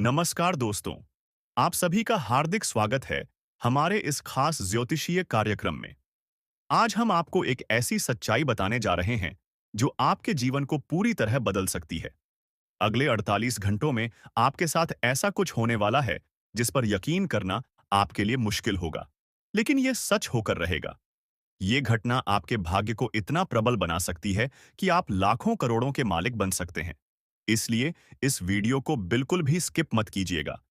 नमस्कार दोस्तों, आप सभी का हार्दिक स्वागत है हमारे इस खास ज्योतिषीय कार्यक्रम में। आज हम आपको एक ऐसी सच्चाई बताने जा रहे हैं जो आपके जीवन को पूरी तरह बदल सकती है। अगले 48 घंटों में आपके साथ ऐसा कुछ होने वाला है जिस पर यकीन करना आपके लिए मुश्किल होगा, लेकिन यह सच होकर रहेगा। ये घटना आपके भाग्य को इतना प्रबल बना सकती है कि आप लाखों करोड़ों के मालिक बन सकते हैं। इसलिए इस वीडियो को बिल्कुल भी स्किप मत कीजिएगा।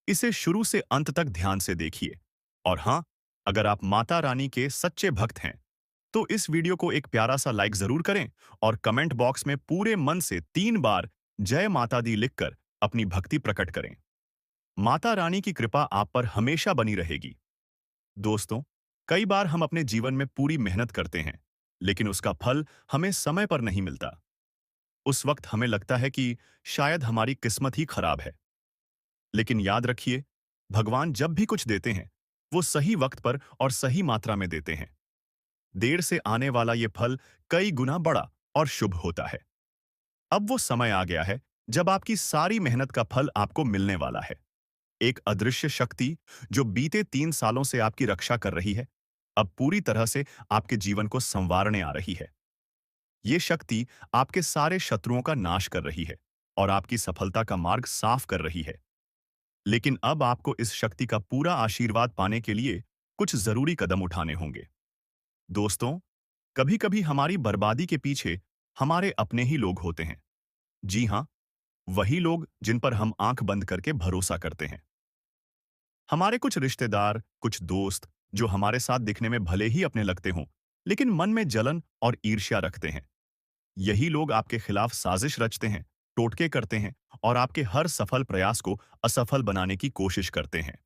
इसे शुरू से अंत तक ध्यान से देखिए। और हाँ, अगर आप माता रानी के सच्चे भक्त हैं, तो इस वीडियो को एक प्यारा सा लाइक जरूर करें और कमेंट बॉक्स में पूरे मन से 3 बार जय माता दी लिखकर अपनी भक्ति प्रकट करें। माता रानी की कृपा आप पर हमेशा बनी रहेगी। दोस्तों, कई बार हम अपने जीवन में पूरी मेहनत करते हैं, लेकिन उसका फल हमें समय पर नहीं मिलता। उस वक्त हमें लगता है कि शायद हमारी किस्मत ही खराब है। लेकिन याद रखिए, भगवान जब भी कुछ देते हैं, वो सही वक्त पर और सही मात्रा में देते हैं। देर से आने वाला ये फल कई गुना बड़ा और शुभ होता है। अब वो समय आ गया है जब आपकी सारी मेहनत का फल आपको मिलने वाला है। एक अदृश्य शक्ति जो बीते 3 सालों से आपकी रक्षा कर रही है, अब पूरी तरह से आपके जीवन को संवारने आ रही है। ये शक्ति आपके सारे शत्रुओं का नाश कर रही है और आपकी सफलता का मार्ग साफ कर रही है। लेकिन अब आपको इस शक्ति का पूरा आशीर्वाद पाने के लिए कुछ जरूरी कदम उठाने होंगे। दोस्तों, कभी-कभी हमारी बर्बादी के पीछे हमारे अपने ही लोग होते हैं। जी हाँ, वही लोग जिन पर हम आंख बंद करके भरोसा करते हैं। हमारे कुछ रिश्तेदार, कुछ दोस्त जो हमारे साथ दिखने में भले ही अपने लगते हों, लेकिन मन में जलन और ईर्ष्या रखते हैं। यही लोग आपके खिलाफ साजिश रचते हैं, टोटके करते हैं और आपके हर सफल प्रयास को असफल बनाने की कोशिश करते हैं।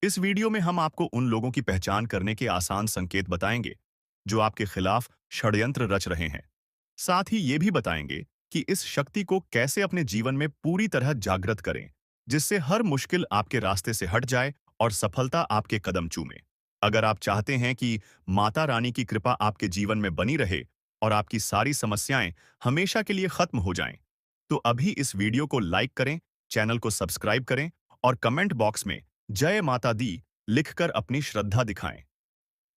इस वीडियो में हम आपको उन लोगों की पहचान करने के आसान संकेत बताएंगे जो आपके खिलाफ षड्यंत्र रच रहे हैं। साथ ही ये भी बताएंगे कि इस शक्ति को कैसे अपने जीवन में पूरी तरह जागृत करें, जिससे हर मुश्किल आपके रास्ते से हट जाए और सफलता आपके कदम चूमे। अगर आप चाहते हैं कि माता रानी की कृपा आपके जीवन में बनी रहे और आपकी सारी समस्याएं हमेशा के लिए खत्म हो जाएं, तो अभी इस वीडियो को लाइक करें, चैनल को सब्सक्राइब करें और कमेंट बॉक्स में जय माता दी लिखकर अपनी श्रद्धा दिखाएं।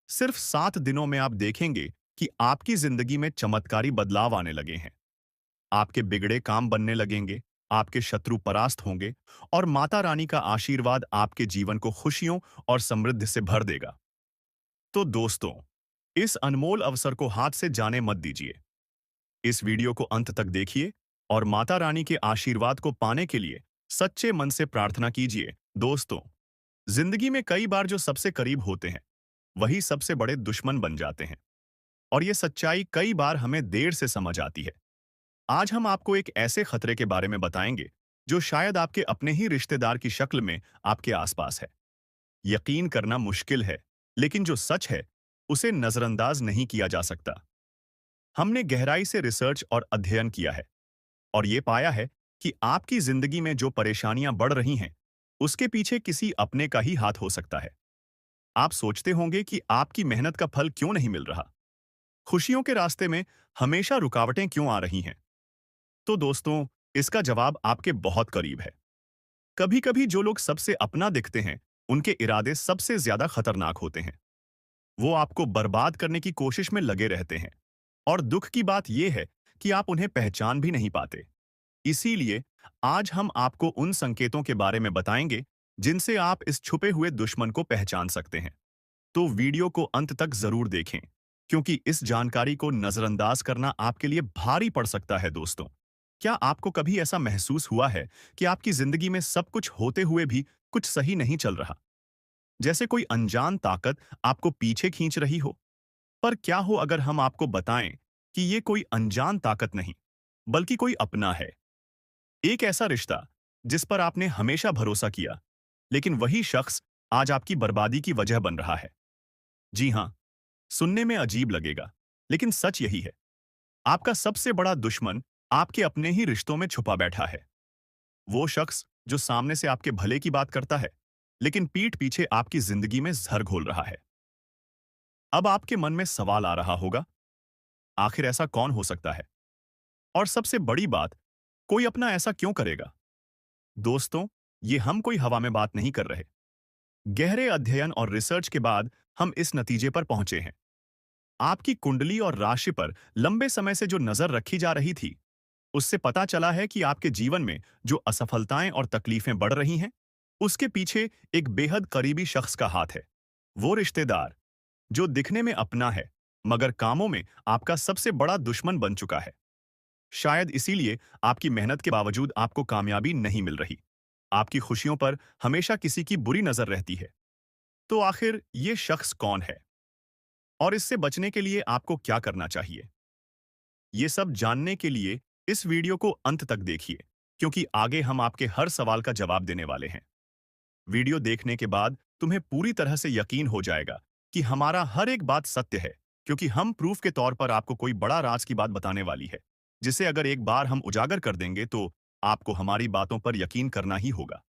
सिर्फ 7 दिनों में आप देखेंगे कि आपकी जिंदगी में चमत्कारी बदलाव आने लगे हैं। आपके बिगड़े काम बनने लगेंगे, आपके शत्रु परास्त होंगे और माता रानी का आशीर्वाद आपके जीवन को खुशियों और समृद्धि से भर देगा। तो दोस्तों, इस अनमोल अवसर को हाथ से जाने मत दीजिए। इस वीडियो को अंत तक देखिए और माता रानी के आशीर्वाद को पाने के लिए सच्चे मन से प्रार्थना कीजिए। दोस्तों, जिंदगी में कई बार जो सबसे करीब होते हैं, वही सबसे बड़े दुश्मन बन जाते हैं और ये सच्चाई कई बार हमें देर से समझ आती है। आज हम आपको एक ऐसे खतरे के बारे में बताएंगे जो शायद आपके अपने ही रिश्तेदार की शक्ल में आपके आसपास है। यकीन करना मुश्किल है, लेकिन जो सच है, उसे नजरअंदाज नहीं किया जा सकता। हमने गहराई से रिसर्च और अध्ययन किया है और ये पाया है कि आपकी जिंदगी में जो परेशानियां बढ़ रही हैं, उसके पीछे किसी अपने का ही हाथ हो सकता है। आप सोचते होंगे कि आपकी मेहनत का फल क्यों नहीं मिल रहा? खुशियों के रास्ते में हमेशा रुकावटें क्यों आ रही हैं? तो दोस्तों, इसका जवाब आपके बहुत करीब है। कभी-कभी जो लोग सबसे अपना दिखते हैं, उनके इरादे सबसे ज्यादा खतरनाक होते हैं। वो आपको बर्बाद करने की कोशिश में लगे रहते हैं और दुख की बात यह है कि आप उन्हें पहचान भी नहीं पाते। इसीलिए आज हम आपको उन संकेतों के बारे में बताएंगे जिनसे आप इस छुपे हुए दुश्मन को पहचान सकते हैं। तो वीडियो को अंत तक जरूर देखें, क्योंकि इस जानकारी को नजरअंदाज करना आपके लिए भारी पड़ सकता है। दोस्तों, क्या आपको कभी ऐसा महसूस हुआ है कि आपकी जिंदगी में सब कुछ होते हुए भी कुछ सही नहीं चल रहा? जैसे कोई अनजान ताकत आपको पीछे खींच रही हो? पर क्या हो अगर हम आपको बताएं कि ये कोई अनजान ताकत नहीं, बल्कि कोई अपना है। एक ऐसा रिश्ता जिस पर आपने हमेशा भरोसा किया, लेकिन वही शख्स आज आपकी बर्बादी की वजह बन रहा है। जी हां, सुनने में अजीब लगेगा, लेकिन सच यही है। आपका सबसे बड़ा दुश्मन आपके अपने ही रिश्तों में छुपा बैठा है। वो शख्स जो सामने से आपके भले की बात करता है, लेकिन पीठ पीछे आपकी जिंदगी में जहर घोल रहा है। अब आपके मन में सवाल आ रहा होगा, आखिर ऐसा कौन हो सकता है? और सबसे बड़ी बात, कोई अपना ऐसा क्यों करेगा? दोस्तों, ये हम कोई हवा में बात नहीं कर रहे। गहरे अध्ययन और रिसर्च के बाद हम इस नतीजे पर पहुंचे हैं। आपकी कुंडली और राशि पर लंबे समय से जो नजर रखी जा रही थी, उससे पता चला है कि आपके जीवन में जो असफलताएं और तकलीफें बढ़ रही हैं, उसके पीछे एक बेहद करीबी शख्स का हाथ है। वो रिश्तेदार जो दिखने में अपना है, मगर कामों में आपका सबसे बड़ा दुश्मन बन चुका है। शायद इसीलिए आपकी मेहनत के बावजूद आपको कामयाबी नहीं मिल रही। आपकी खुशियों पर हमेशा किसी की बुरी नजर रहती है। तो आखिर ये शख्स कौन है और इससे बचने के लिए आपको क्या करना चाहिए? ये सब जानने के लिए इस वीडियो को अंत तक देखिए, क्योंकि आगे हम आपके हर सवाल का जवाब देने वाले हैं। वीडियो देखने के बाद तुम्हें पूरी तरह से यकीन हो जाएगा कि हमारा हर एक बात सत्य है, क्योंकि हम प्रूफ के तौर पर आपको कोई बड़ा राज की बात बताने वाली है, जिसे अगर एक बार हम उजागर कर देंगे तो आपको हमारी बातों पर यकीन करना ही होगा।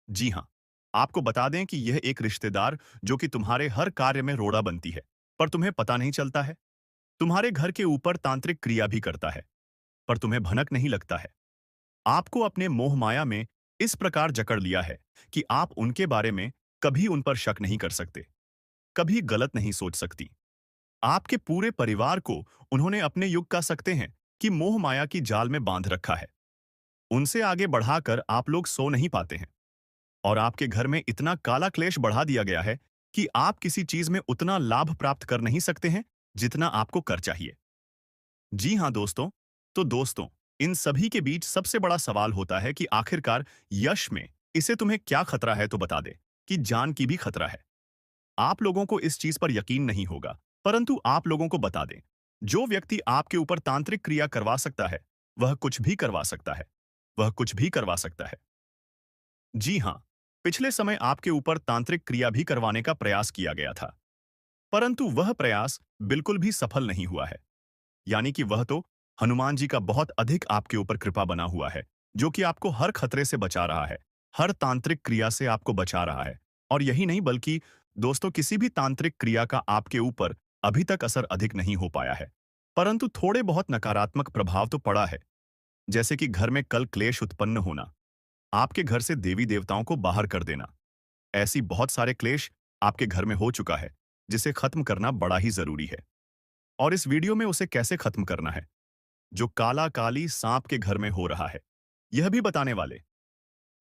जी हाँ, आपको बता दें कि यह एक रिश्तेदार जो कि तुम्हारे हर कार्य में रोड़ा बनती है, पर तुम्हें पता नहीं चलता है। तुम्हारे घर के ऊपर तांत्रिक क्रिया भी करता है, पर तुम्हें भनक नहीं लगता है। आपको अपने मोह माया में इस प्रकार जकड़ लिया है कि आप उनके बारे में कभी उन पर शक नहीं कर सकते, कभी गलत नहीं सोच सकती। आपके पूरे परिवार को उन्होंने अपने युग का सकते हैं कि मोह माया की जाल में बांध रखा है। उनसे आगे बढ़ाकर आप लोग सो नहीं पाते हैं, और आपके घर में इतना काला क्लेश बढ़ा दिया गया है कि आप किसी चीज में उतना लाभ प्राप्त कर नहीं सकते हैं जितना आपको कर चाहिए। जी हाँ दोस्तों, तो दोस्तों, इन सभी के बीच सबसे बड़ा सवाल होता है कि आखिरकार यश में इसे तुम्हें क्या खतरा है, तो बता दे कि जान की भी खतरा है। आप लोगों को इस चीज पर यकीन नहीं होगा, परंतु आप लोगों को बता दें, जो व्यक्ति आपके ऊपर तांत्रिक क्रिया करवा सकता है, वह कुछ भी करवा सकता है। वह कुछ भी करवा सकता है। जी हाँ, पिछले समय आपके ऊपर तांत्रिक क्रिया भी करवाने का प्रयास किया गया था, परंतु वह प्रयास बिल्कुल भी सफल नहीं हुआ है। यानी कि वह तो हनुमान जी का बहुत अधिक आपके ऊपर कृपा बना हुआ है, जो कि आपको हर खतरे से बचा रहा है, हर तांत्रिक क्रिया से आपको बचा रहा है। और यही नहीं, बल्कि दोस्तों, किसी भी तांत्रिक क्रिया का आपके ऊपर अभी तक असर अधिक नहीं हो पाया है, परंतु थोड़े बहुत नकारात्मक प्रभाव तो पड़ा है। जैसे कि घर में कल क्लेश उत्पन्न होना, आपके घर से देवी देवताओं को बाहर कर देना। ऐसी बहुत सारे क्लेश आपके घर में हो चुका है, जिसे खत्म करना बड़ा ही जरूरी है। और इस वीडियो में उसे कैसे खत्म करना है, जो काला काली सांप के घर में हो रहा है, यह भी बताने वाले।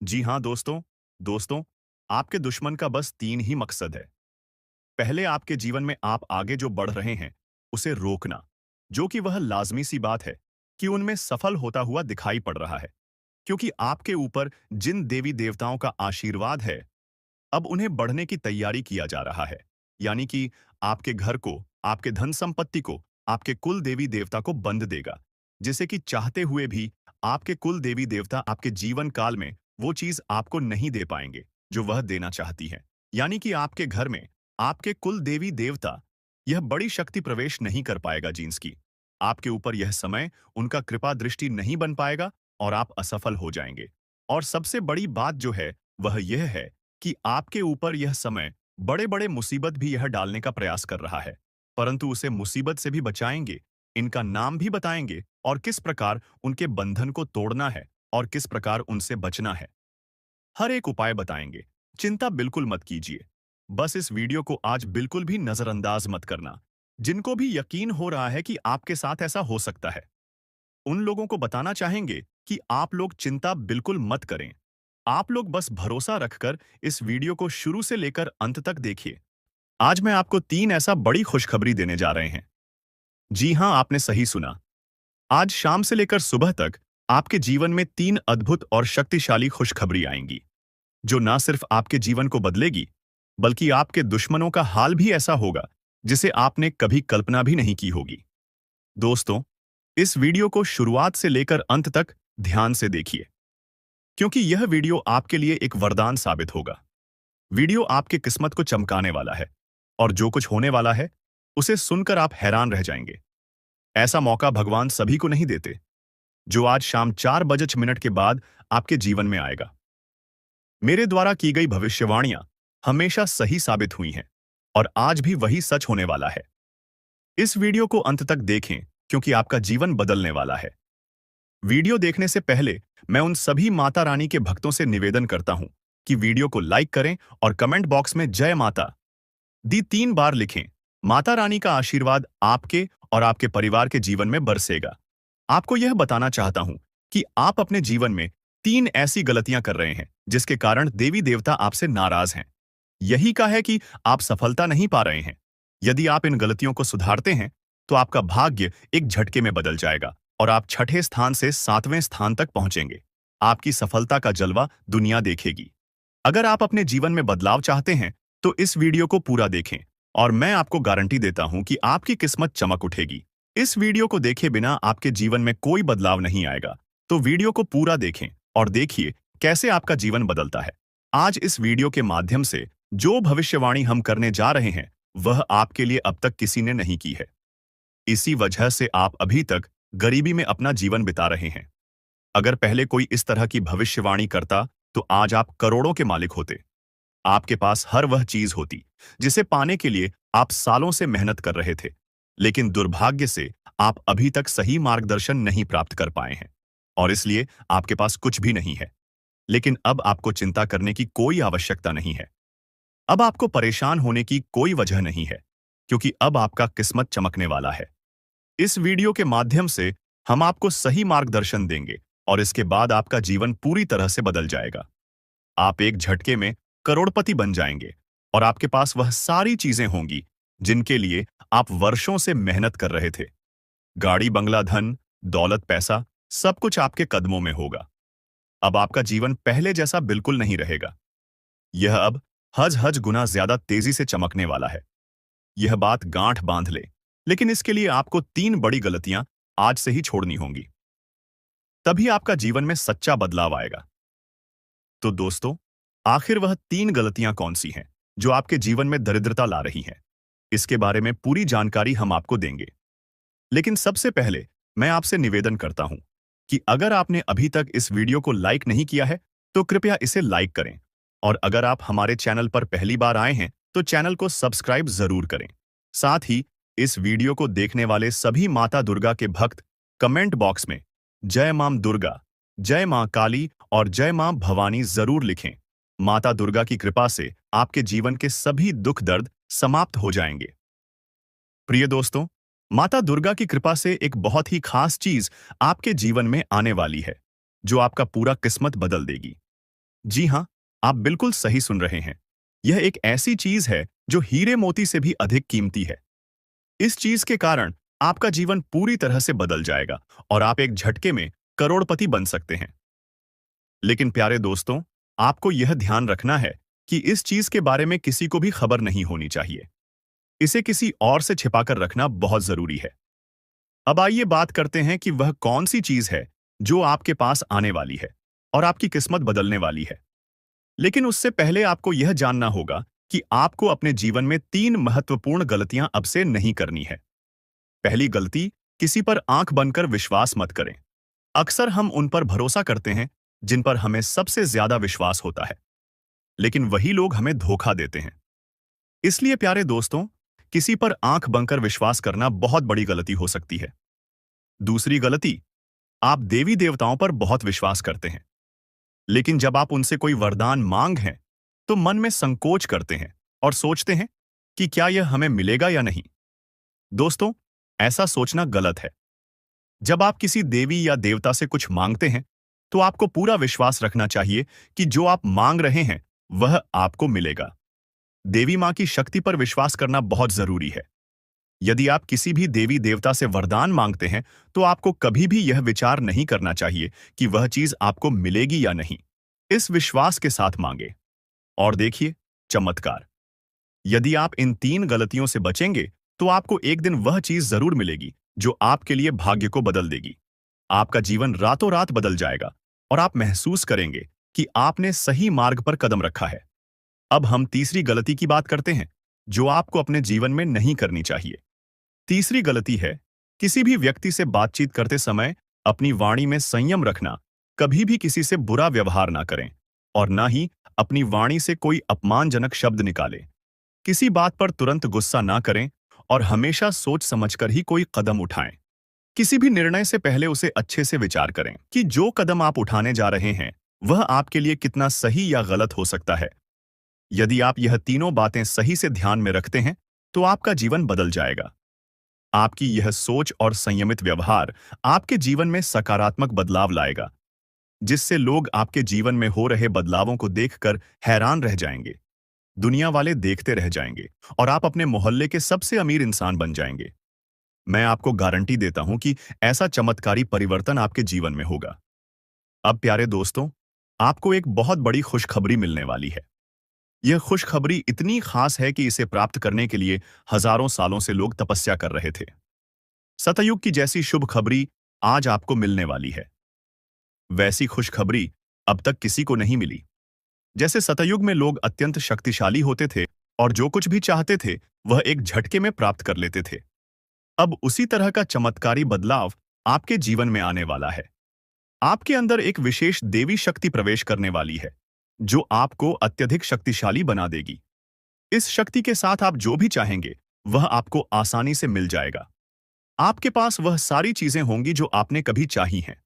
जी हाँ दोस्तों, दोस्तों, आपके दुश्मन का बस 3 ही मकसद है। पहले, आपके जीवन में आप आगे जो बढ़ रहे हैं, उसे रोकना, जो कि वह लाजमी सी बात है कि उनमें सफल होता हुआ दिखाई पड़ रहा है, क्योंकि आपके ऊपर जिन देवी देवताओं का आशीर्वाद है, अब उन्हें बढ़ने की तैयारी किया जा रहा है। यानी कि आपके घर को, आपके धन संपत्ति को, आपके कुल देवी देवता को बंद देगा, जिसे कि चाहते हुए भी आपके कुल देवी देवता आपके जीवन काल में वो चीज आपको नहीं दे पाएंगे जो वह देना चाहती है। यानी कि आपके घर में आपके कुल देवी देवता यह बड़ी शक्ति प्रवेश नहीं कर पाएगा जींस की। आपके ऊपर यह समय उनका कृपा दृष्टि नहीं बन पाएगा और आप असफल हो जाएंगे। और सबसे बड़ी बात जो है वह यह है कि आपके ऊपर यह समय बड़े-बड़े मुसीबत भी यह डालने का प्रयास कर रहा है, परंतु उसे मुसीबत से भी बचाएंगे, इनका नाम भी बताएंगे और किस प्रकार उनके बंधन को तोड़ना है और किस प्रकार उनसे बचना है। हर एक उपाय बताएंगे। चिंता बिल्कुल मत कीजिए। बस इस वीडियो को आज बिल्कुल भी नजरअंदाज मत करना। जिनको भी यकीन हो रहा है कि आपके साथ ऐसा हो सकता है, उन लोगों को बताना चाहेंगे कि आप लोग चिंता बिल्कुल मत करें। आप लोग बस भरोसा रखकर इस वीडियो को शुरू से लेकर अंत तक देखिए। आज मैं आपको 3 ऐसा बड़ी खुशखबरी देने जा रहे हैं। जी हाँ, आपने सही सुना। आज शाम से लेकर सुबह तक आपके जीवन में 3 अद्भुत और शक्तिशाली खुशखबरी आएंगी, जो ना सिर्फ आपके जीवन को बदलेगी, बल्कि आपके दुश्मनों का हाल भी ऐसा होगा जिसे आपने कभी कल्पना भी नहीं की होगी। दोस्तों, इस वीडियो को शुरुआत से लेकर अंत तक ध्यान से देखिए, क्योंकि यह वीडियो आपके लिए एक वरदान साबित होगा। वीडियो आपके किस्मत को चमकाने वाला है, और जो कुछ होने वाला है उसे सुनकर आप हैरान रह जाएंगे। ऐसा मौका भगवान सभी को नहीं देते, जो आज शाम 4 बज के बाद आपके जीवन में आएगा। मेरे द्वारा की गई भविष्यवाणियां हमेशा सही साबित हुई हैं, और आज भी वही सच होने वाला है। इस वीडियो को अंत तक देखें, क्योंकि आपका जीवन बदलने वाला है। वीडियो देखने से पहले मैं उन सभी माता रानी के भक्तों से निवेदन करता हूं कि वीडियो को लाइक करें और कमेंट बॉक्स में जय माता दी 3 बार लिखें। माता रानी का आशीर्वाद आपके और आपके परिवार के जीवन में बरसेगा। आपको यह बताना चाहता हूं कि आप अपने जीवन में 3 ऐसी गलतियां कर रहे हैं जिसके कारण देवी देवता आपसे नाराज हैं। यही का है कि आप सफलता नहीं पा रहे हैं। यदि आप इन गलतियों को सुधारते हैं तो आपका भाग्य एक झटके में बदल जाएगा और आप छठे स्थान से 7वें स्थान तक पहुंचेंगे। आपकी सफलता का जलवा दुनिया देखेगी। अगर आप अपने जीवन में बदलाव चाहते हैं तो इस वीडियो को पूरा देखें और मैं आपको गारंटी देता हूं कि आपकी किस्मत चमक उठेगी। इस वीडियो को देखे बिना आपके जीवन में कोई बदलाव नहीं आएगा। तो वीडियो को पूरा देखें और देखिए कैसे आपका जीवन बदलता है। आज इस वीडियो के माध्यम से जो भविष्यवाणी हम करने जा रहे हैं वह आपके लिए अब तक किसी ने नहीं की है। इसी वजह से आप अभी तक गरीबी में अपना जीवन बिता रहे हैं। अगर पहले कोई इस तरह की भविष्यवाणी करता तो आज आप करोड़ों के मालिक होते। आपके पास हर वह चीज होती जिसे पाने के लिए आप सालों से मेहनत कर रहे थे। लेकिन दुर्भाग्य से आप अभी तक सही मार्गदर्शन नहीं प्राप्त कर पाए हैं और इसलिए आपके पास कुछ भी नहीं है। लेकिन अब आपको चिंता करने की कोई आवश्यकता नहीं है। अब आपको परेशान होने की कोई वजह नहीं है, क्योंकि अब आपका किस्मत चमकने वाला है। इस वीडियो के माध्यम से हम आपको सही मार्गदर्शन देंगे और इसके बाद आपका जीवन पूरी तरह से बदल जाएगा। आप एक झटके में करोड़पति बन जाएंगे और आपके पास वह सारी चीजें होंगी जिनके लिए आप वर्षों से मेहनत कर रहे थे। गाड़ी, बंगला, धन, दौलत, पैसा, सब कुछ आपके कदमों में होगा। अब आपका जीवन पहले जैसा बिल्कुल नहीं रहेगा। यह अब हज गुना ज्यादा तेजी से चमकने वाला है। यह बात गांठ बांध ले, लेकिन इसके लिए आपको 3 बड़ी गलतियां आज से ही छोड़नी होंगी। तभी आपका जीवन में सच्चा बदलाव आएगा। तो दोस्तों, आखिर वह 3 गलतियां कौन सी हैं जो आपके जीवन में दरिद्रता ला रही हैं? इसके बारे में पूरी जानकारी हम आपको देंगे। लेकिन सबसे पहले मैं आपसे निवेदन करता हूं कि अगर आपने अभी तक इस वीडियो को लाइक नहीं किया है तो कृपया इसे लाइक करें और अगर आप हमारे चैनल पर पहली बार आए हैं तो चैनल को सब्सक्राइब जरूर करें। साथ ही इस वीडियो को देखने वाले सभी माता दुर्गा के भक्त कमेंट बॉक्स में जय मां दुर्गा, जय मां काली और जय मां भवानी जरूर लिखें। माता दुर्गा की कृपा से आपके जीवन के सभी दुख दर्द समाप्त हो जाएंगे। प्रिय दोस्तों, माता दुर्गा की कृपा से एक बहुत ही खास चीज आपके जीवन में आने वाली है जो आपका पूरा किस्मत बदल देगी। जी हां, आप बिल्कुल सही सुन रहे हैं। यह एक ऐसी चीज है जो हीरे मोती से भी अधिक कीमती है। इस चीज के कारण आपका जीवन पूरी तरह से बदल जाएगा और आप एक झटके में करोड़पति बन सकते हैं। लेकिन प्यारे दोस्तों, आपको यह ध्यान रखना है कि इस चीज के बारे में किसी को भी खबर नहीं होनी चाहिए। इसे किसी और से छिपाकर रखना बहुत जरूरी है। अब आइए बात करते हैं कि वह कौन सी चीज है जो आपके पास आने वाली है और आपकी किस्मत बदलने वाली है। लेकिन उससे पहले आपको यह जानना होगा कि आपको अपने जीवन में 3 महत्वपूर्ण गलतियां अब से नहीं करनी है। पहली गलती, किसी पर आंख बनकर विश्वास मत करें। अक्सर हम उन पर भरोसा करते हैं जिन पर हमें सबसे ज्यादा विश्वास होता है, लेकिन वही लोग हमें धोखा देते हैं। इसलिए प्यारे दोस्तों, किसी पर आंख बनकर विश्वास करना बहुत बड़ी गलती हो सकती है। दूसरी गलती, आप देवी देवताओं पर बहुत विश्वास करते हैं, लेकिन जब आप उनसे कोई वरदान मांग हैं तो मन में संकोच करते हैं और सोचते हैं कि क्या यह हमें मिलेगा या नहीं। दोस्तों, ऐसा सोचना गलत है। जब आप किसी देवी या देवता से कुछ मांगते हैं तो आपको पूरा विश्वास रखना चाहिए कि जो आप मांग रहे हैं वह आपको मिलेगा। देवी मां की शक्ति पर विश्वास करना बहुत जरूरी है। यदि आप किसी भी देवी देवता से वरदान मांगते हैं तो आपको कभी भी यह विचार नहीं करना चाहिए कि वह चीज आपको मिलेगी या नहीं। इस विश्वास के साथ मांगे और देखिए चमत्कार। यदि आप इन 3 गलतियों से बचेंगे तो आपको एक दिन वह चीज जरूर मिलेगी जो आपके लिए भाग्य को बदल देगी। आपका जीवन रातों रात बदल जाएगा और आप महसूस करेंगे कि आपने सही मार्ग पर कदम रखा है। अब हम तीसरी गलती की बात करते हैं जो आपको अपने जीवन में नहीं करनी चाहिए। तीसरी गलती है, किसी भी व्यक्ति से बातचीत करते समय अपनी वाणी में संयम रखना। कभी भी किसी से बुरा व्यवहार ना करें और ना ही अपनी वाणी से कोई अपमानजनक शब्द निकालें। किसी बात पर तुरंत गुस्सा ना करें और हमेशा सोच समझकर ही कोई कदम उठाएं। किसी भी निर्णय से पहले उसे अच्छे से विचार करें कि जो कदम आप उठाने जा रहे हैं वह आपके लिए कितना सही या गलत हो सकता है। यदि आप यह तीनों बातें सही से ध्यान में रखते हैं तो आपका जीवन बदल जाएगा। आपकी यह सोच और संयमित व्यवहार आपके जीवन में सकारात्मक बदलाव लाएगा, जिससे लोग आपके जीवन में हो रहे बदलावों को देखकर हैरान रह जाएंगे। दुनिया वाले देखते रह जाएंगे और आप अपने मोहल्ले के सबसे अमीर इंसान बन जाएंगे। मैं आपको गारंटी देता हूं कि ऐसा चमत्कारी परिवर्तन आपके जीवन में होगा। अब प्यारे दोस्तों, आपको एक बहुत बड़ी खुशखबरी मिलने वाली है। यह खुशखबरी इतनी खास है कि इसे प्राप्त करने के लिए हजारों सालों से लोग तपस्या कर रहे थे। सतयुग की जैसी शुभ खबरी आज आपको मिलने वाली है। वैसी खुशखबरी अब तक किसी को नहीं मिली। जैसे सतयुग में लोग अत्यंत शक्तिशाली होते थे और जो कुछ भी चाहते थे वह एक झटके में प्राप्त कर लेते थे। अब उसी तरह का चमत्कारी बदलाव आपके जीवन में आने वाला है। आपके अंदर एक विशेष देवी शक्ति प्रवेश करने वाली है, जो आपको अत्यधिक शक्तिशाली बना देगी। इस शक्ति के साथ आप जो भी चाहेंगे वह आपको आसानी से मिल जाएगा। आपके पास वह सारी चीजें होंगी जो आपने कभी चाही हैं।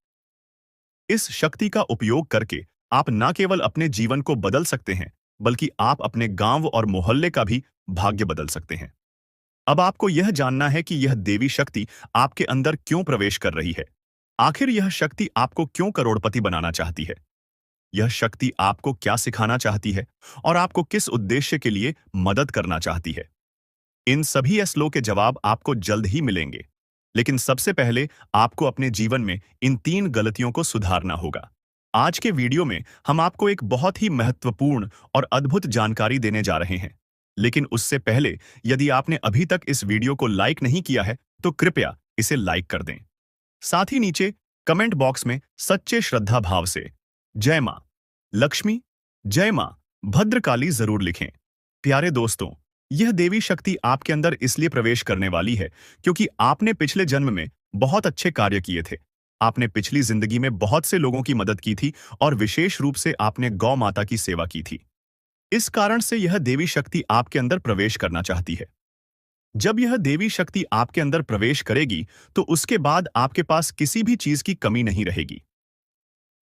इस शक्ति का उपयोग करके आप न केवल अपने जीवन को बदल सकते हैं, बल्कि आप अपने गांव और मोहल्ले का भी भाग्य बदल सकते हैं। अब आपको यह जानना है कि यह देवी शक्ति आपके अंदर क्यों प्रवेश कर रही है। आखिर यह शक्ति आपको क्यों करोड़पति बनाना चाहती है? यह शक्ति आपको क्या सिखाना चाहती है और आपको किस उद्देश्य के लिए मदद करना चाहती है? इन सभी असलों के जवाब आपको जल्द ही मिलेंगे। लेकिन सबसे पहले आपको अपने जीवन में इन 3 गलतियों को सुधारना होगा। आज के वीडियो में हम आपको एक बहुत ही महत्वपूर्ण और अद्भुत जानकारी देने जा रहे हैं। लेकिन उससे पहले यदि आपने अभी तक इस वीडियो को लाइक नहीं किया है तो कृपया इसे लाइक कर दें। साथ ही नीचे कमेंट बॉक्स में सच्चे श्रद्धा भाव से जय मां लक्ष्मी, जय मां भद्रकाली जरूर लिखें। प्यारे दोस्तों, यह देवी शक्ति आपके अंदर इसलिए प्रवेश करने वाली है क्योंकि आपने पिछले जन्म में बहुत अच्छे कार्य किए थे। आपने पिछली जिंदगी में बहुत से लोगों की मदद की थी और विशेष रूप से आपने गौ माता की सेवा की थी। इस कारण से यह देवी शक्ति आपके अंदर प्रवेश करना चाहती है। जब यह देवी शक्ति आपके अंदर प्रवेश करेगी तो उसके बाद आपके पास किसी भी चीज की कमी नहीं रहेगी।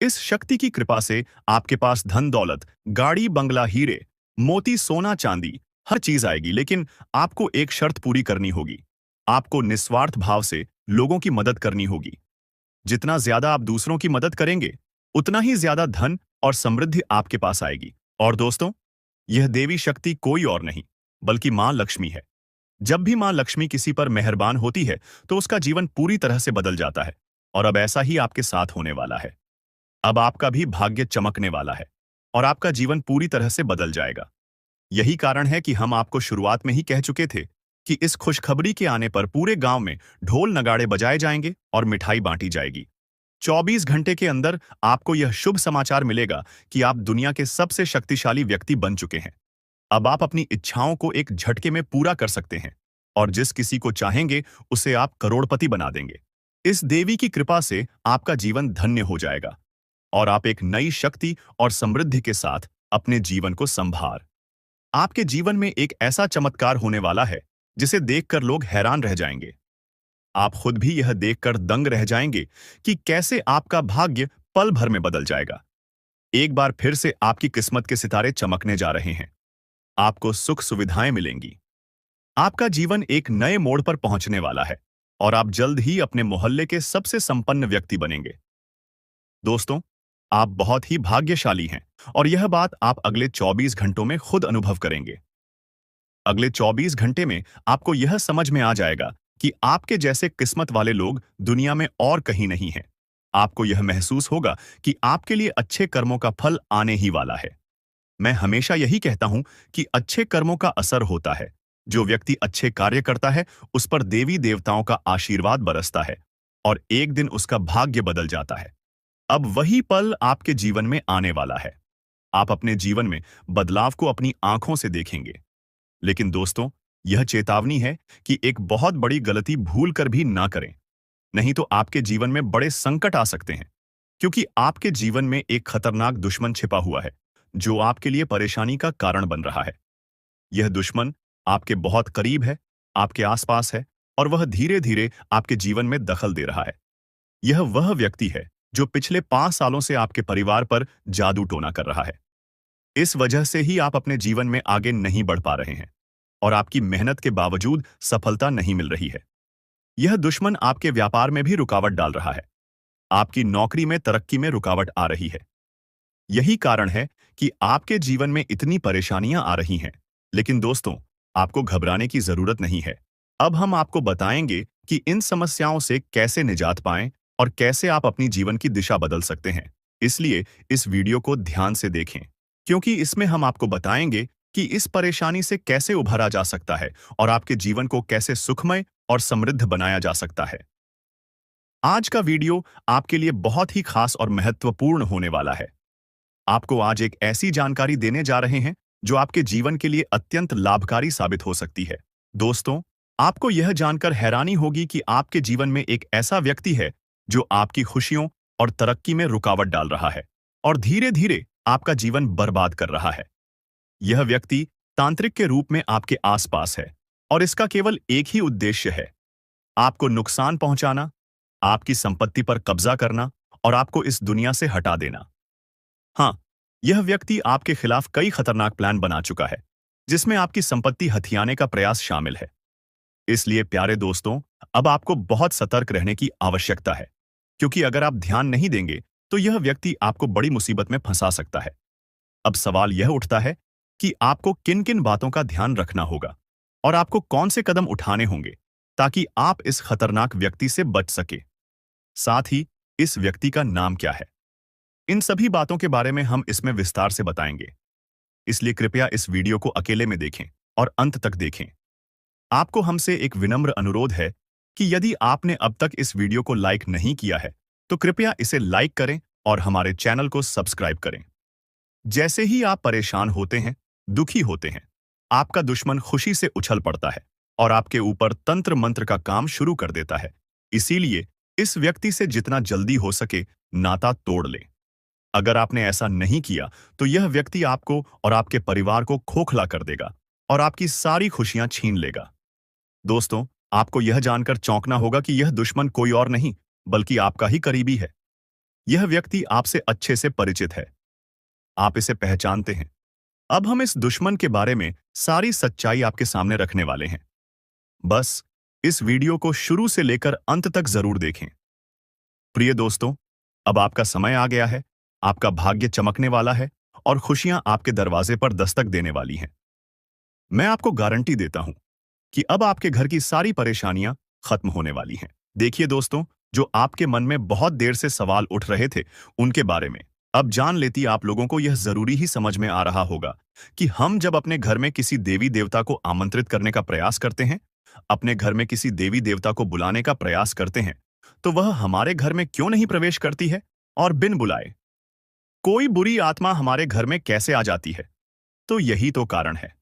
इस शक्ति की कृपा से आपके पास धन दौलत, गाड़ी बंगला, हीरे मोती, सोना चांदी हर चीज आएगी। लेकिन आपको एक शर्त पूरी करनी होगी। आपको निस्वार्थ भाव से लोगों की मदद करनी होगी। जितना ज्यादा आप दूसरों की मदद करेंगे उतना ही ज्यादा धन और समृद्धि आपके पास आएगी। और दोस्तों, यह देवी शक्ति कोई और नहीं बल्कि मां लक्ष्मी है। जब भी मां लक्ष्मी किसी पर मेहरबान होती है तो उसका जीवन पूरी तरह से बदल जाता है। और अब ऐसा ही आपके साथ होने वाला है। अब आपका भी भाग्य चमकने वाला है और आपका जीवन पूरी तरह से बदल जाएगा। यही कारण है कि हम आपको शुरुआत में ही कह चुके थे कि इस खुशखबरी के आने पर पूरे गांव में ढोल नगाड़े बजाए जाएंगे और मिठाई बांटी जाएगी। 24 घंटे के अंदर आपको यह शुभ समाचार मिलेगा कि आप दुनिया के सबसे शक्तिशाली व्यक्ति बन चुके हैं। अब आप अपनी इच्छाओं को एक झटके में पूरा कर सकते हैं और जिस किसी को चाहेंगे उसे आप करोड़पति बना देंगे। इस देवी की कृपा से आपका जीवन धन्य हो जाएगा और आप एक नई शक्ति और समृद्धि के साथ अपने जीवन को संभार। आपके जीवन में एक ऐसा चमत्कार होने वाला है जिसे देखकर लोग हैरान रह जाएंगे। आप खुद भी यह देखकर दंग रह जाएंगे कि कैसे आपका भाग्य पल भर में बदल जाएगा। एक बार फिर से आपकी किस्मत के सितारे चमकने जा रहे हैं। आपको सुख सुविधाएं मिलेंगी। आपका जीवन एक नए मोड़ पर पहुंचने वाला है और आप जल्द ही अपने मोहल्ले के सबसे संपन्न व्यक्ति बनेंगे। दोस्तों, आप बहुत ही भाग्यशाली हैं और यह बात आप अगले 24 घंटों में खुद अनुभव करेंगे। अगले 24 घंटे में आपको यह समझ में आ जाएगा कि आपके जैसे किस्मत वाले लोग दुनिया में और कहीं नहीं हैं। आपको यह महसूस होगा कि आपके लिए अच्छे कर्मों का फल आने ही वाला है। मैं हमेशा यही कहता हूं कि अच्छे कर्मों का असर होता है। जो व्यक्ति अच्छे कार्य करता है उस पर देवी देवताओं का आशीर्वाद बरसता है और एक दिन उसका भाग्य बदल जाता है। अब वही पल आपके जीवन में आने वाला है। आप अपने जीवन में बदलाव को अपनी आंखों से देखेंगे। लेकिन दोस्तों, यह चेतावनी है कि एक बहुत बड़ी गलती भूल कर भी ना करें, नहीं तो आपके जीवन में बड़े संकट आ सकते हैं। क्योंकि आपके जीवन में एक खतरनाक दुश्मन छिपा हुआ है जो आपके लिए परेशानी का कारण बन रहा है। यह दुश्मन आपके बहुत करीब है, आपके आसपास है और वह धीरे धीरे आपके जीवन में दखल दे रहा है। यह वह व्यक्ति है जो पिछले 5 सालों से आपके परिवार पर जादू टोना कर रहा है। इस वजह से ही आप अपने जीवन में आगे नहीं बढ़ पा रहे हैं और आपकी मेहनत के बावजूद सफलता नहीं मिल रही है। यह दुश्मन आपके व्यापार में भी रुकावट डाल रहा है। आपकी नौकरी में तरक्की में रुकावट आ रही है। यही कारण है कि आपके जीवन में इतनी परेशानियां आ रही हैं। लेकिन दोस्तों, आपको घबराने की जरूरत नहीं है। अब हम आपको बताएंगे कि इन समस्याओं से कैसे निजात पाएं और कैसे आप अपनी जीवन की दिशा बदल सकते हैं। इसलिए इस वीडियो को ध्यान से देखें, क्योंकि इसमें हम आपको बताएंगे कि इस परेशानी से कैसे उभरा जा सकता है और आपके जीवन को कैसे सुखमय और समृद्ध बनाया जा सकता है। आज का वीडियो आपके लिए बहुत ही खास और महत्वपूर्ण होने वाला है। आपको आज एक ऐसी जानकारी देने जा रहे हैं जो आपके जीवन के लिए अत्यंत लाभकारी साबित हो सकती है। दोस्तों, आपको यह जानकर हैरानी होगी कि आपके जीवन में एक ऐसा व्यक्ति है जो आपकी खुशियों और तरक्की में रुकावट डाल रहा है और धीरे धीरे आपका जीवन बर्बाद कर रहा है। यह व्यक्ति तांत्रिक के रूप में आपके आसपास है और इसका केवल एक ही उद्देश्य है, आपको नुकसान पहुंचाना, आपकी संपत्ति पर कब्जा करना और आपको इस दुनिया से हटा देना। हाँ, यह व्यक्ति आपके खिलाफ कई खतरनाक प्लान बना चुका है, जिसमें आपकी संपत्ति हथियाने का प्रयास शामिल है। इसलिए प्यारे दोस्तों, अब आपको बहुत सतर्क रहने की आवश्यकता है, क्योंकि अगर आप ध्यान नहीं देंगे तो यह व्यक्ति आपको बड़ी मुसीबत में फंसा सकता है। अब सवाल यह उठता है कि आपको किन किन बातों का ध्यान रखना होगा और आपको कौन से कदम उठाने होंगे ताकि आप इस खतरनाक व्यक्ति से बच सके। साथ ही इस व्यक्ति का नाम क्या है, इन सभी बातों के बारे में हम इसमें विस्तार से बताएंगे। इसलिए कृपया इस वीडियो को अकेले में देखें और अंत तक देखें। आपको हमसे एक विनम्र अनुरोध है कि यदि आपने अब तक इस वीडियो को लाइक नहीं किया है तो कृपया इसे लाइक करें और हमारे चैनल को सब्सक्राइब करें। जैसे ही आप परेशान होते हैं, दुखी होते हैं, आपका दुश्मन खुशी से उछल पड़ता है और आपके ऊपर तंत्र मंत्र का काम शुरू कर देता है। इसीलिए इस व्यक्ति से जितना जल्दी हो सके नाता तोड़ लें। अगर आपने ऐसा नहीं किया तो यह व्यक्ति आपको और आपके परिवार को खोखला कर देगा और आपकी सारी खुशियां छीन लेगा। दोस्तों, आपको यह जानकर चौंकना होगा कि यह दुश्मन कोई और नहीं बल्कि आपका ही करीबी है। यह व्यक्ति आपसे अच्छे से परिचित है, आप इसे पहचानते हैं। अब हम इस दुश्मन के बारे में सारी सच्चाई आपके सामने रखने वाले हैं। बस इस वीडियो को शुरू से लेकर अंत तक जरूर देखें। प्रिय दोस्तों, अब आपका समय आ गया है, आपका भाग्य चमकने वाला है और खुशियां आपके दरवाजे पर दस्तक देने वाली हैं। मैं आपको गारंटी देता हूं कि अब आपके घर की सारी परेशानियां खत्म होने वाली हैं। देखिए दोस्तों, जो आपके मन में बहुत देर से सवाल उठ रहे थे उनके बारे में अब जान लेती आप लोगों को यह जरूरी ही समझ में आ रहा होगा कि हम जब अपने घर में किसी देवी देवता को आमंत्रित करने का प्रयास करते हैं, अपने घर में किसी देवी देवता को बुलाने का प्रयास करते हैं, तो वह हमारे घर में क्यों नहीं प्रवेश करती है और बिन बुलाए कोई बुरी आत्मा हमारे घर में कैसे आ जाती है? तो यही तो कारण है।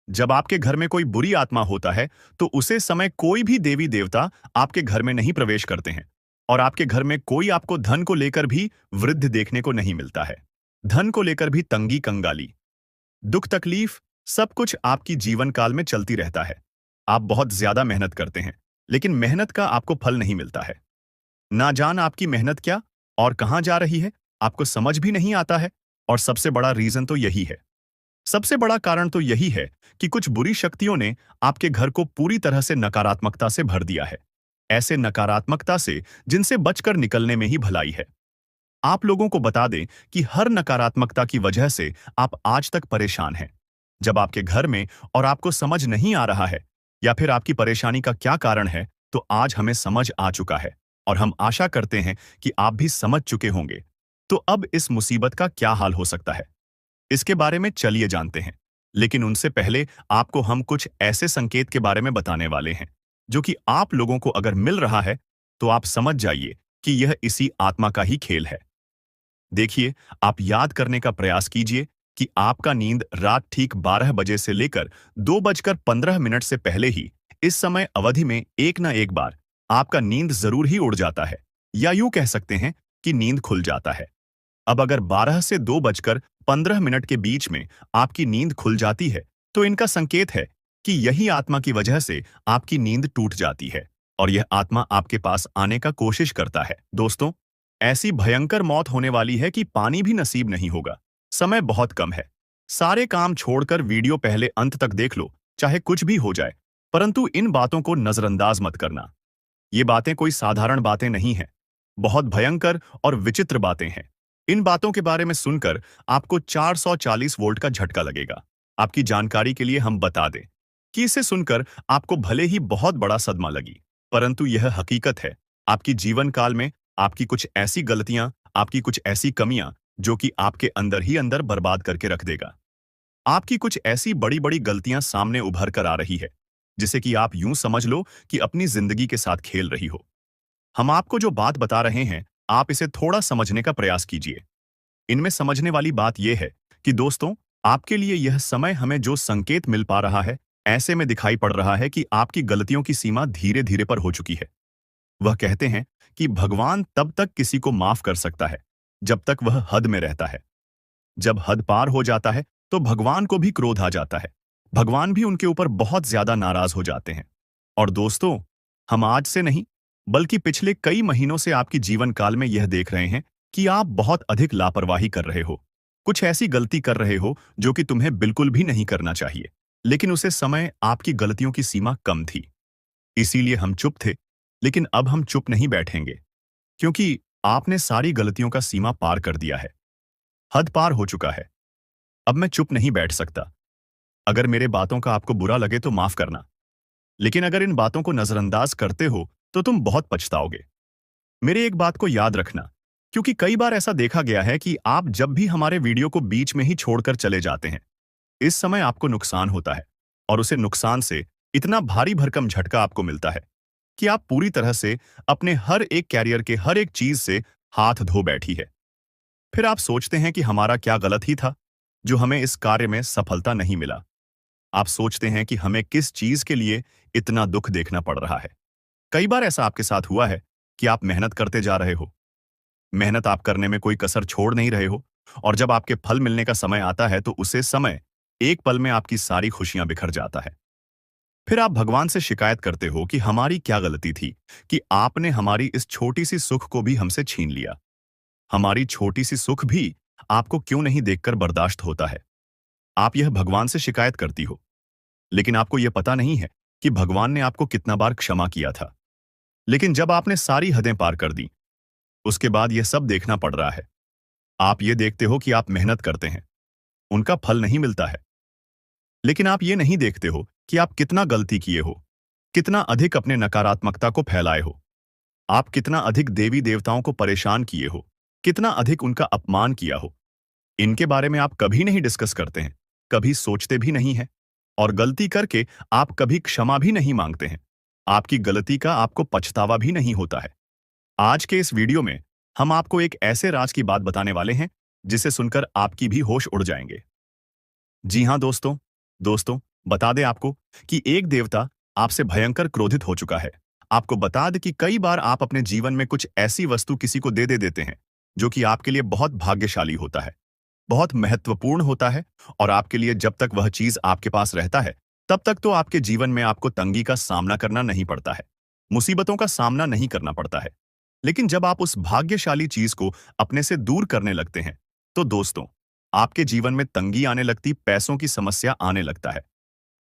जब आपके घर में कोई बुरी आत्मा होता है तो उसे समय कोई भी देवी देवता आपके घर में नहीं प्रवेश करते हैं और आपके घर में कोई आपको धन को लेकर भी वृद्ध देखने को नहीं मिलता है। धन को लेकर भी तंगी कंगाली, दुख तकलीफ, सब कुछ आपकी जीवन काल में चलती रहता है। आप बहुत ज्यादा मेहनत करते हैं, लेकिन मेहनत का आपको फल नहीं मिलता है। ना जान आपकी मेहनत क्या और कहां जा रही है, आपको समझ भी नहीं आता है। और सबसे बड़ा रीजन तो यही है, सबसे बड़ा कारण तो यही है कि कुछ बुरी शक्तियों ने आपके घर को पूरी तरह से नकारात्मकता से भर दिया है। ऐसे नकारात्मकता से जिनसे बचकर निकलने में ही भलाई है। आप लोगों को बता दें कि हर नकारात्मकता की वजह से आप आज तक परेशान हैं। जब आपके घर में और आपको समझ नहीं आ रहा है या फिर आपकी परेशानी का क्या कारण है, तो आज हमें समझ आ चुका है और हम आशा करते हैं कि आप भी समझ चुके होंगे। तो अब इस मुसीबत का क्या हाल हो सकता है, इसके बारे में चलिए जानते हैं। लेकिन उनसे पहले आपको हम कुछ ऐसे संकेत के बारे में बताने वाले हैं जो कि आप लोगों को अगर मिल रहा है तो आप समझ जाइए कि यह इसी आत्मा का ही खेल है। देखिए, आप याद करने का प्रयास कीजिए कि आपका नींद रात ठीक 12 बजे से लेकर 2:15 से पहले ही इस समय अवधि में एक न एक बार आपका नींद जरूर ही उड़ जाता है, या यूं कह सकते हैं कि नींद खुल जाता है। अब अगर 12 से 2:15 के बीच में आपकी नींद खुल जाती है तो इनका संकेत है कि यही आत्मा की वजह से आपकी नींद टूट जाती है और यह आत्मा आपके पास आने का कोशिश करता है। दोस्तों, ऐसी भयंकर मौत होने वाली है कि पानी भी नसीब नहीं होगा। समय बहुत कम है। सारे काम छोड़कर वीडियो पहले अंत तक देख लो, चाहे कुछ भी हो जाए। परंतु इन बातों को नजरअंदाज मत करना। ये बातें कोई साधारण बातें नहीं हैं। बहुत भयंकर और विचित्र बातें हैं। इन बातों के बारे में सुनकर आपको 440 वोल्ट का झटका लगेगा। आपकी जानकारी के लिए हम बता दें कि इसे सुनकर आपको भले ही बहुत बड़ा सदमा लगी, परंतु यह हकीकत है। आपकी जीवन काल में आपकी कुछ ऐसी गलतियां, आपकी कुछ ऐसी कमियां जो कि आपके अंदर ही अंदर बर्बाद करके रख देगा। आपकी कुछ ऐसी बड़ी-बड़ी गलतियां सामने उभर कर आ रही है, जिसे कि आप यूं समझ लो कि अपनी जिंदगी के साथ खेल रही हो। हम आपको जो बात बता रहे हैं, आप इसे थोड़ा समझने का प्रयास कीजिए। इनमें समझने वाली बात यह है कि दोस्तों, आपके लिए यह समय हमें जो संकेत मिल पा रहा है, ऐसे में दिखाई पड़ रहा है कि आपकी गलतियों की सीमा धीरे-धीरे पर हो चुकी है। वह कहते हैं कि भगवान तब तक किसी को माफ कर सकता है, जब तक वह हद में रहता है। जब हद पार हो जाता है, तो भगवान को भी क्रोध आ जाता है। भगवान भी उनके ऊपर बहुत ज्यादा नाराज हो जाते हैं। और दोस्तों, हम आज से नहीं, बल्कि पिछले कई महीनों से आपकी जीवन काल में यह देख रहे हैं कि आप बहुत अधिक लापरवाही कर रहे हो। कुछ ऐसी गलती कर रहे हो जो कि तुम्हें बिल्कुल भी नहीं करना चाहिए, लेकिन उसे समय आपकी गलतियों की सीमा कम थी। इसीलिए हम चुप थे, लेकिन अब हम चुप नहीं बैठेंगे, क्योंकि आपने सारी गलतियों का सीमा पार कर दिया है। हद पार हो चुका है। अब मैं चुप नहीं बैठ सकता। अगर मेरे बातों का आपको बुरा लगे तो माफ करना, लेकिन अगर इन बातों को नजरअंदाज करते हो तो तुम बहुत पछताओगे। मेरे एक बात को याद रखना, क्योंकि कई बार ऐसा देखा गया है कि आप जब भी हमारे वीडियो को बीच में ही छोड़कर चले जाते हैं, इस समय आपको नुकसान होता है और उसे नुकसान से इतना भारी भरकम झटका आपको मिलता है कि आप पूरी तरह से अपने हर एक कैरियर के हर एक चीज से हाथ धो बैठी है। फिर आप सोचते हैं कि हमारा क्या गलत ही था जो हमें इस कार्य में सफलता नहीं मिला। आप सोचते हैं कि हमें किस चीज के लिए इतना दुख देखना पड़ रहा है। कई बार ऐसा आपके साथ हुआ है कि आप मेहनत करते जा रहे हो, मेहनत आप करने में कोई कसर छोड़ नहीं रहे हो, और जब आपके फल मिलने का समय आता है तो उसे समय एक पल में आपकी सारी खुशियां बिखर जाता है। फिर आप भगवान से शिकायत करते हो कि हमारी क्या गलती थी कि आपने हमारी इस छोटी सी सुख को भी हमसे छीन लिया। हमारी छोटी सी सुख भी आपको क्यों नहीं देखकर बर्दाश्त होता है। आप यह भगवान से शिकायत करती हो, लेकिन आपको यह पता नहीं है कि भगवान ने आपको कितना बार क्षमा किया था। लेकिन जब आपने सारी हदें पार कर दी, उसके बाद यह सब देखना पड़ रहा है। आप ये देखते हो कि आप मेहनत करते हैं, उनका फल नहीं मिलता है, लेकिन आप ये नहीं देखते हो कि आप कितना गलती किए हो, कितना अधिक अपने नकारात्मकता को फैलाए हो, आप कितना अधिक देवी देवताओं को परेशान किए हो, कितना अधिक उनका अपमान किया हो। इनके बारे में आप कभी नहीं डिस्कस करते हैं, कभी सोचते भी नहीं हैं, और गलती करके आप कभी क्षमा भी नहीं मांगते हैं। आपकी गलती का आपको पछतावा भी नहीं होता है। आज के इस वीडियो में हम आपको एक ऐसे राज की बात बताने वाले हैं जिसे सुनकर आपकी भी होश उड़ जाएंगे। जी हाँ दोस्तों, बता दें आपको कि एक देवता आपसे भयंकर क्रोधित हो चुका है। आपको बता दें कि कई बार आप अपने जीवन में कुछ ऐसी वस्तु किसी को दे देते हैं जो कि आपके लिए बहुत भाग्यशाली होता है, बहुत महत्वपूर्ण होता है, और आपके लिए जब तक वह चीज आपके पास रहता है, तब तक तो आपके जीवन में आपको तंगी का सामना करना नहीं पड़ता है, मुसीबतों का सामना नहीं करना पड़ता है। लेकिन जब आप उस भाग्यशाली चीज को अपने से दूर करने लगते हैं, तो दोस्तों, आपके जीवन में तंगी आने लगती, पैसों की समस्या आने लगता है।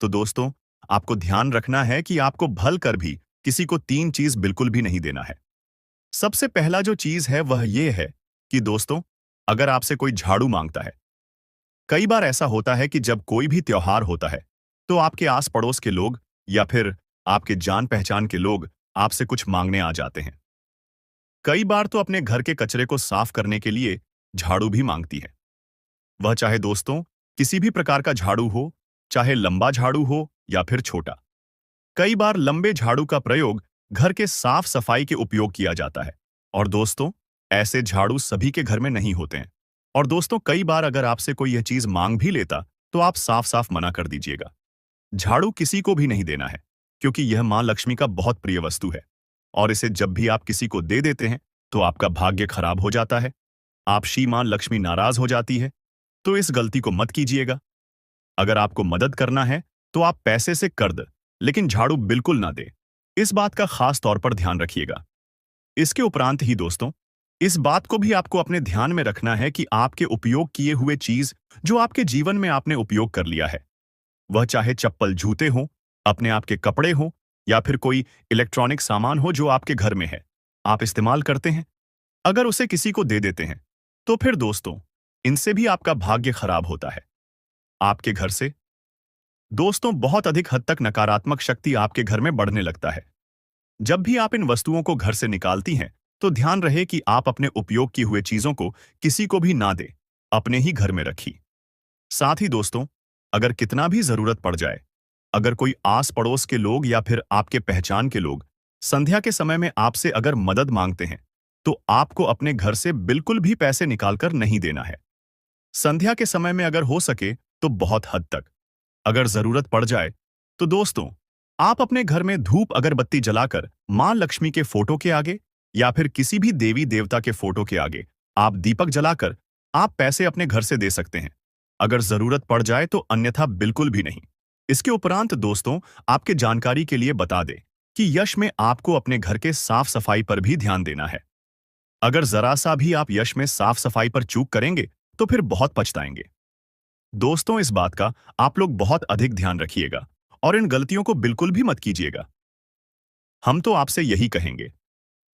तो दोस्तों, आपको ध्यान रखना है कि आपको भल कर भी किसी को तीन चीज बिल्कुल भी नहीं देना है। सबसे पहला जो चीज है वह यह है कि दोस्तों, अगर आपसे कोई झाड़ू मांगता है, कई बार ऐसा होता है कि जब कोई भी त्योहार होता है, तो आपके आस पड़ोस के लोग या फिर आपके जान पहचान के लोग आपसे कुछ मांगने आ जाते हैं। कई बार तो अपने घर के कचरे को साफ करने के लिए झाड़ू भी मांगती है। वह चाहे दोस्तों किसी भी प्रकार का झाड़ू हो, चाहे लंबा झाड़ू हो या फिर छोटा। कई बार लंबे झाड़ू का प्रयोग घर के साफ सफाई के उपयोग किया जाता है, और दोस्तों, ऐसे झाड़ू सभी के घर में नहीं होते हैं। और दोस्तों, कई बार अगर आपसे कोई यह चीज मांग भी लेता तो आप साफ साफ मना कर दीजिएगा। झाड़ू किसी को भी नहीं देना है, क्योंकि यह मां लक्ष्मी का बहुत प्रिय वस्तु है, और इसे जब भी आप किसी को दे देते हैं तो आपका भाग्य खराब हो जाता है, आप श्री मां लक्ष्मी नाराज हो जाती है। तो इस गलती को मत कीजिएगा। अगर आपको मदद करना है तो आप पैसे से कर दे, लेकिन झाड़ू बिल्कुल ना दे। इस बात का खास तौर पर ध्यान रखिएगा। इसके उपरांत ही दोस्तों, इस बात को भी आपको अपने ध्यान में रखना है कि आपके उपयोग किए हुए चीज जो आपके जीवन में आपने उपयोग कर लिया है, वह चाहे चप्पल जूते हों, अपने आप के कपड़े हों, या फिर कोई इलेक्ट्रॉनिक सामान हो जो आपके घर में है, आप इस्तेमाल करते हैं, अगर उसे किसी को दे देते हैं, तो फिर दोस्तों, इनसे भी आपका भाग्य खराब होता है। आपके घर से दोस्तों बहुत अधिक हद तक नकारात्मक शक्ति आपके घर में बढ़ने लगता है। जब भी आप इन वस्तुओं को घर से निकालती हैं, तो ध्यान रहे कि आप अपने उपयोग किए हुए चीजों को किसी को भी ना दे, अपने ही घर में रखी। साथ ही दोस्तों, अगर कितना भी जरूरत पड़ जाए, अगर कोई आस पड़ोस के लोग या फिर आपके पहचान के लोग संध्या के समय में आपसे अगर मदद मांगते हैं, तो आपको अपने घर से बिल्कुल भी पैसे निकालकर नहीं देना है। संध्या के समय में अगर हो सके तो बहुत हद तक, अगर जरूरत पड़ जाए तो दोस्तों, आप अपने घर में धूप अगरबत्ती जलाकर मां लक्ष्मी के फोटो के आगे या फिर किसी भी देवी देवता के फोटो के आगे आप दीपक जलाकर आप पैसे अपने घर से दे सकते हैं। अगर जरूरत पड़ जाए तो अन्यथा बिल्कुल भी नहीं। इसके उपरांत दोस्तों, आपके जानकारी के लिए बता दें कि यश में आपको अपने घर के साफ सफाई पर भी ध्यान देना है। अगर जरा सा भी आप यश में साफ सफाई पर चूक करेंगे तो फिर बहुत पछताएंगे। दोस्तों, इस बात का आप लोग बहुत अधिक ध्यान रखिएगा और इन गलतियों को बिल्कुल भी मत कीजिएगा। हम तो आपसे यही कहेंगे।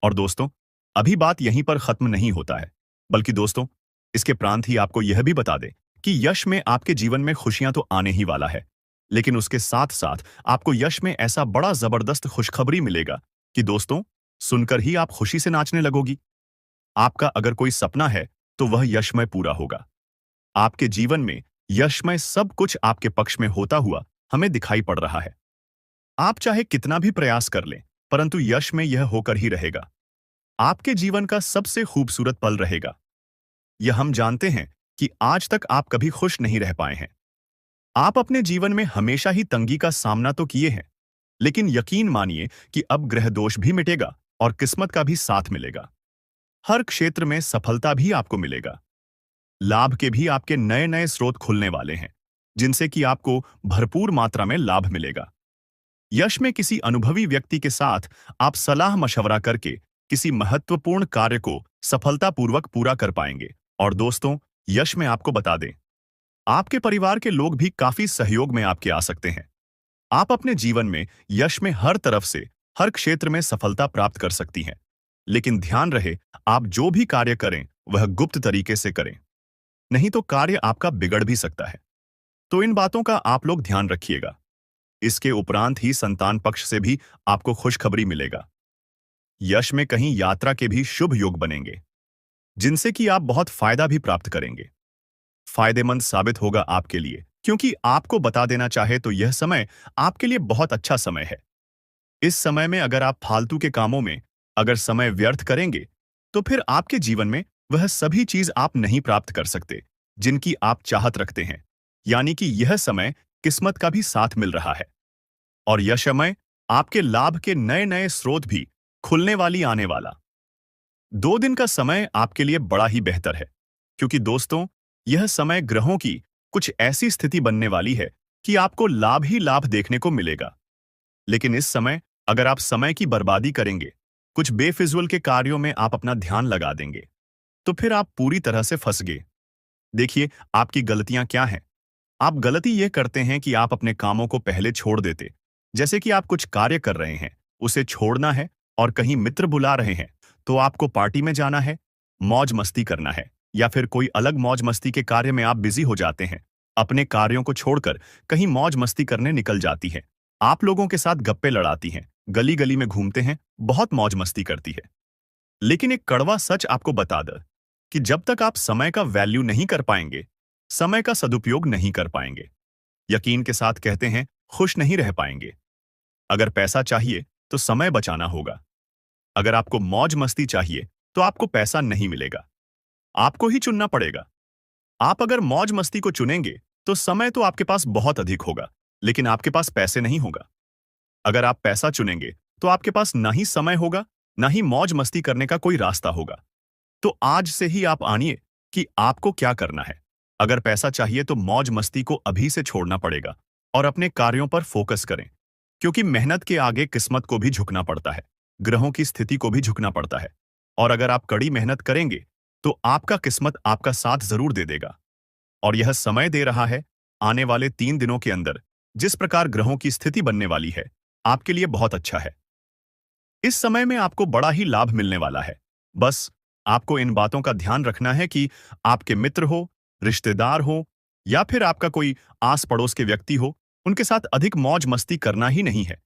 और दोस्तों, अभी बात यहीं पर खत्म नहीं होता है, बल्कि दोस्तों, इसके प्रांत ही आपको यह भी बता दें कि यश में आपके जीवन में खुशियां तो आने ही वाला है, लेकिन उसके साथ साथ आपको यश में ऐसा बड़ा जबरदस्त खुशखबरी मिलेगा कि दोस्तों, सुनकर ही आप खुशी से नाचने लगोगी। आपका अगर कोई सपना है तो वह यशमय पूरा होगा। आपके जीवन में यशमय सब कुछ आपके पक्ष में होता हुआ हमें दिखाई पड़ रहा है। आप चाहे कितना भी प्रयास कर लें, परंतु यश में यह होकर ही रहेगा। आपके जीवन का सबसे खूबसूरत पल रहेगा। यह हम जानते हैं कि आज तक आप कभी खुश नहीं रह पाए हैं। आप अपने जीवन में हमेशा ही तंगी का सामना तो किए हैं, लेकिन यकीन मानिए कि अब ग्रह दोष भी मिटेगा और किस्मत का भी साथ मिलेगा। हर क्षेत्र में सफलता भी आपको मिलेगा। लाभ के भी आपके नए नए स्रोत खुलने वाले हैं, जिनसे कि आपको भरपूर मात्रा में लाभ मिलेगा। यश में किसी अनुभवी व्यक्ति के साथ आप सलाह मशवरा करके किसी महत्वपूर्ण कार्य को सफलतापूर्वक पूरा कर पाएंगे। और दोस्तों, यश में आपको बता दें, आपके परिवार के लोग भी काफी सहयोग में आपके आ सकते हैं। आप अपने जीवन में यश में हर तरफ से हर क्षेत्र में सफलता प्राप्त कर सकती हैं। लेकिन ध्यान रहे, आप जो भी कार्य करें वह गुप्त तरीके से करें, नहीं तो कार्य आपका बिगड़ भी सकता है। तो इन बातों का आप लोग ध्यान रखिएगा। इसके उपरांत ही संतान पक्ष से भी आपको खुशखबरी मिलेगा। यश में कहीं यात्रा के भी शुभ योग बनेंगे, जिनसे कि आप बहुत फायदा भी प्राप्त करेंगे। फायदेमंद साबित होगा आपके लिए, क्योंकि आपको बता देना चाहे तो यह समय आपके लिए बहुत अच्छा समय है। इस समय में अगर आप फालतू के कामों में अगर समय व्यर्थ करेंगे, तो फिर आपके जीवन में वह सभी चीज आप नहीं प्राप्त कर सकते जिनकी आप चाहत रखते हैं। यानी कि यह समय किस्मत का भी साथ मिल रहा है, और यह समय आपके लाभ के नए नए स्रोत भी खुलने वाली आने वाला 2 दिन का समय आपके लिए बड़ा ही बेहतर है, क्योंकि दोस्तों, यह समय ग्रहों की कुछ ऐसी स्थिति बनने वाली है कि आपको लाभ ही लाभ देखने को मिलेगा। लेकिन इस समय अगर आप समय की बर्बादी करेंगे, कुछ बेफिजूल के कार्यों में आप अपना ध्यान लगा देंगे, तो फिर आप पूरी तरह से फंस गए। देखिए, आपकी गलतियां क्या हैं। आप गलती यह करते हैं कि आप अपने कामों को पहले छोड़ देते। जैसे कि आप कुछ कार्य कर रहे हैं, उसे छोड़ना है, और कहीं मित्र बुला रहे हैं तो आपको पार्टी में जाना है, मौज मस्ती करना है, या फिर कोई अलग मौज मस्ती के कार्य में आप बिजी हो जाते हैं। अपने कार्यों को छोड़कर कहीं मौज मस्ती करने निकल जाती है। आप लोगों के साथ गप्पे लड़ाती हैं, गली गली में घूमते हैं, बहुत मौज मस्ती करती है। लेकिन एक कड़वा सच आपको बता दे कि जब तक आप समय का वैल्यू नहीं कर पाएंगे, समय का सदुपयोग नहीं कर पाएंगे, यकीन के साथ कहते हैं, खुश नहीं रह पाएंगे। अगर पैसा चाहिए तो समय बचाना होगा। अगर आपको मौज मस्ती चाहिए तो आपको पैसा नहीं मिलेगा, आपको ही चुनना पड़ेगा। आप अगर मौज मस्ती को चुनेंगे तो समय तो आपके पास बहुत अधिक होगा, लेकिन आपके पास पैसे नहीं होगा। अगर आप पैसा चुनेंगे तो आपके पास ना ही समय होगा, ना ही मौज मस्ती करने का कोई रास्ता होगा। तो आज से ही आप आनिए कि आपको क्या करना है। अगर पैसा चाहिए तो मौज मस्ती को अभी से छोड़ना पड़ेगा, और अपने कार्यों पर फोकस करें, क्योंकि मेहनत के आगे किस्मत को भी झुकना पड़ता है, ग्रहों की स्थिति को भी झुकना पड़ता है। और अगर आप कड़ी मेहनत करेंगे, तो आपका किस्मत आपका साथ जरूर दे देगा। और यह समय दे रहा है, आने वाले 3 दिनों के अंदर जिस प्रकार ग्रहों की स्थिति बनने वाली है, आपके लिए बहुत अच्छा है। इस समय में आपको बड़ा ही लाभ मिलने वाला है। बस आपको इन बातों का ध्यान रखना है कि आपके मित्र हो, रिश्तेदार हो या फिर आपका कोई आस पड़ोस के व्यक्ति हो, उनके साथ अधिक मौज मस्ती करना ही नहीं है।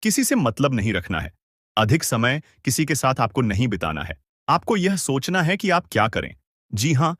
किसी से मतलब नहीं रखना है। अधिक समय किसी के साथ आपको नहीं बिताना है। आपको यह सोचना है कि आप क्या करें। जी हाँ,